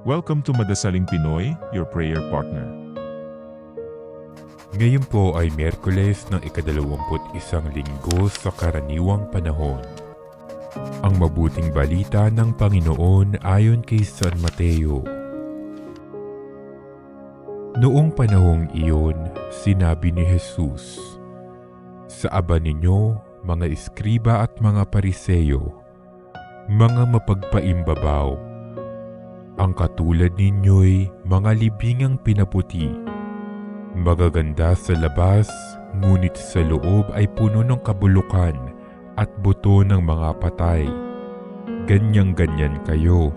Welcome to Madasaling Pinoy, your prayer partner. Ngayon po ay Miyerkules ng ika-21 linggo sa karaniwang panahon. Ang mabuting balita ng Panginoon ayon kay San Mateo. Noong panahong iyon, sinabi ni Jesus, "Sa aba ninyo, mga eskriba at mga pariseyo, mga mapagpaimbabaw, ang katulad ninyo'y mga libingang pinaputi, magaganda sa labas, ngunit sa loob ay puno ng kabulukan at buto ng mga patay. Ganyang-ganyan kayo.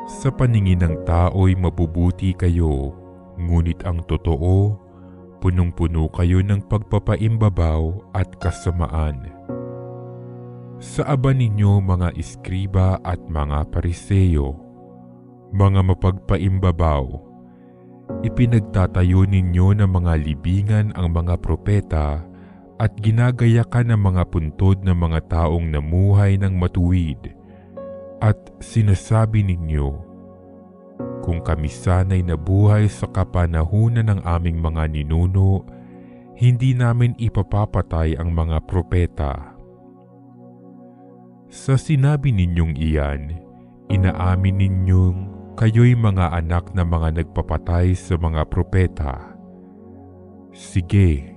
Sa paningin ng tao'y mabubuti kayo, ngunit ang totoo, punong-puno kayo ng pagpapaimbabaw at kasamaan. Sa aba ninyo mga eskriba at mga pariseyo, mga mapagpaimbabaw, ipinagtatayo ninyo ng mga libingan ang mga propeta at ginagayakan ng mga puntod ng mga taong namuhay ng matuwid, at sinasabi ninyo, kung kami sana'y nabuhay sa kapanahunan ng aming mga ninuno, hindi namin ipapapatay ang mga propeta. Sa sinabi ninyong iyan, inaamin ninyong kayo'y mga anak na mga nagpapatay sa mga propeta. Sige,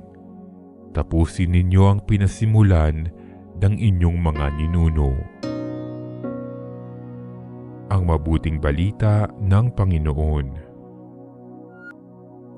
tapusin ninyo ang pinasimulan ng inyong mga ninuno." Ang mabuting balita ng Panginoon.